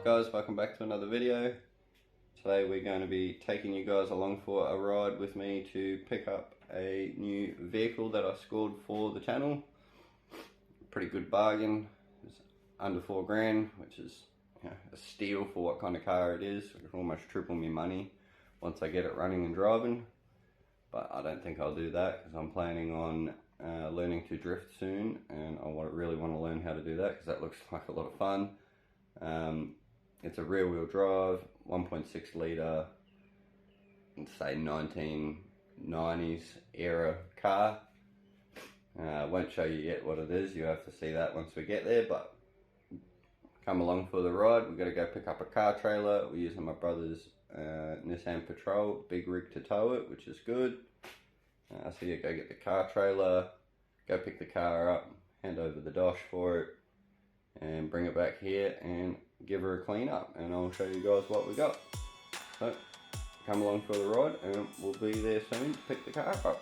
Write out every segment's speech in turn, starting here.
Guys, welcome back to another video. Today we're going to be taking you guys along for a ride with me to pick up a new vehicle that I scored for the channel. Pretty good bargain. It's under $4,000, which is a steal for what kind of car it is. It'll almost triple my money once I get it running and driving. But I don't think I'll do that because I'm planning on learning to drift soon, and I really want to learn how to do that because that looks like a lot of fun. It's a rear wheel drive, 1.6 litre, say 1990s era car. I won't show you yet what it is, you have to see that once we get there, but come along for the ride. We've got to go pick up a car trailer. We're using my brother's Nissan Patrol, big rig to tow it, which is good. So you go get the car trailer, go pick the car up, hand over the dosh for it, and bring it back here and give her a clean up, and I'll show you guys what we got. So come along for the ride and we'll be there soon to pick the car up.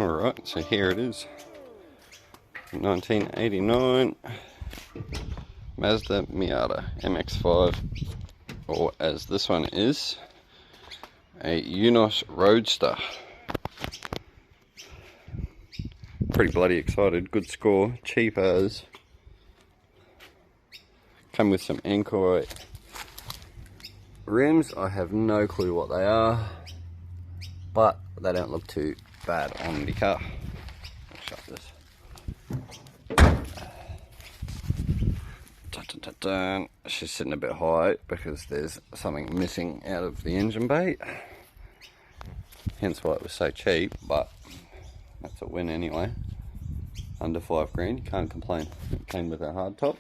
Alright, so here it is, 1989 Mazda Miata MX-5, or as this one is, a Unos Roadster. Pretty bloody excited. Good score, cheap as. Come with some Ankoi rims. I have no clue what they are, but they don't look too bad on the car. I'll shut this. She's sitting a bit high because there's something missing out of the engine bay, hence why it was so cheap, but that's a win anyway. Under $5 you can't complain. It came with a hard top.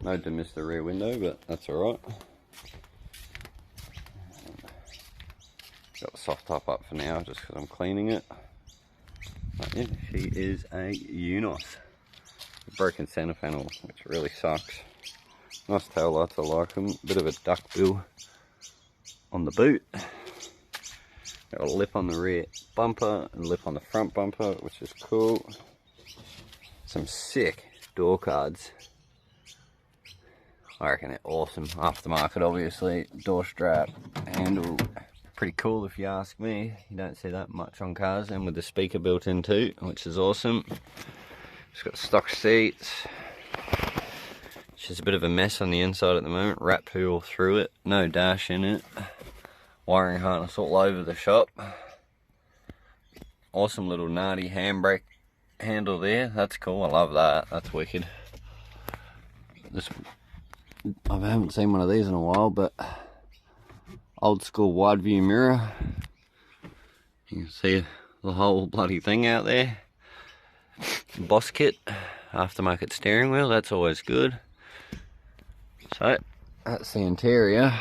No demist the rear window, but that's alright. Got the soft top up for now just because I'm cleaning it. But yeah, she is a Unos. Broken center panel, which really sucks. Nice tail lights, I like them. Bit of a duck bill on the boot. Got a lip on the rear bumper and lip on the front bumper, which is cool. Some sick door cards. I reckon they're awesome. Aftermarket, obviously. Door strap, handle. Pretty cool if you ask me. You don't see that much on cars, and with the speaker built in too, which is awesome. It's got stock seats. It's just a bit of a mess on the inside at the moment. Rat poo all through it. No dash in it. Wiring harness all over the shop. Awesome little Nardi handbrake handle there. That's cool. I love that. That's wicked. I haven't seen one of these in a while, but old school wide view mirror. You can see the whole bloody thing out there. Boss kit, aftermarket steering wheel, that's always good. So that's the interior.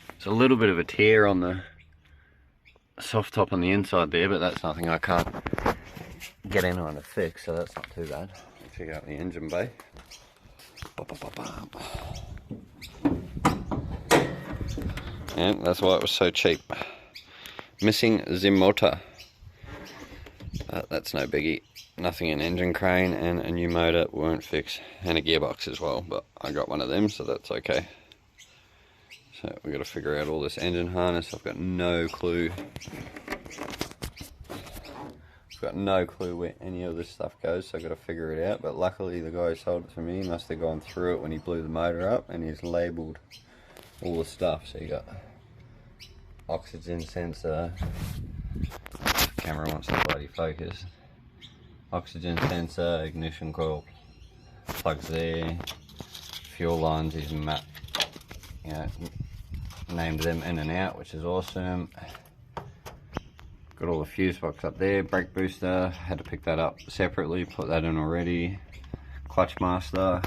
There's a little bit of a tear on the soft top on the inside there, but that's nothing I can't get anyone to fix, so that's not too bad. Check out the engine bay. And that's why it was so cheap. Missing the motor. That's no biggie. Nothing in engine crane, and a new motor won't fix, and a gearbox as well, but I got one of them, so that's okay. So we got to figure out all this engine harness. I've got no clue. I've got no clue where any of this stuff goes, so I've got to figure it out. But luckily the guy who sold it to me must have gone through it when he blew the motor up, and he's labelled all the stuff. So you got oxygen sensor. The camera wants to bloody focus. Oxygen sensor, ignition coil plugs there, fuel lines, he's named them in and out, which is awesome. Got all the fuse box up there, brake booster, had to pick that up separately, put that in already. Clutch master,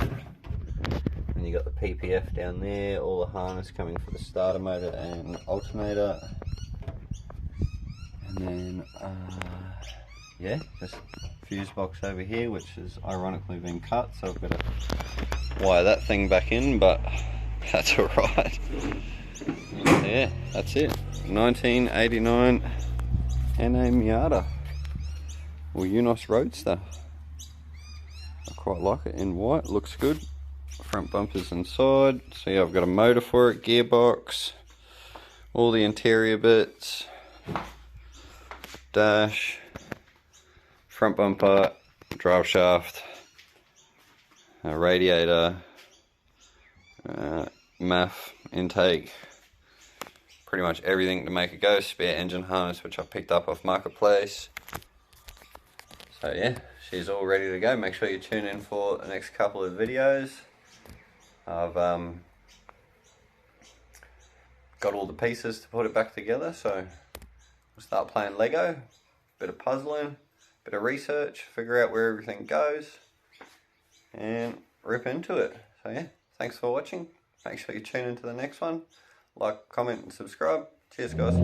and you got the PPF down there, all the harness coming for the starter motor and alternator. And then, yeah, just fuse box over here, which has ironically been cut, so I've got to wire that thing back in, but that's alright. Yeah, that's it. 1989 and a Miata, or Unos Roadster. I quite like it in white, looks good. Front bumpers inside, so yeah, I've got a motor for it, gearbox, all the interior bits, dash, front bumper, drive shaft, radiator, MAF intake, pretty much everything to make it go. Spare engine harness, which I picked up off Marketplace. So yeah, she's all ready to go. Make sure you tune in for the next couple of videos. I've got all the pieces to put it back together, so we'll start playing Lego, bit of puzzling, bit of research, figure out where everything goes, and rip into it. So yeah, thanks for watching. Make sure you tune into the next one. Like, comment, and subscribe. Cheers, guys.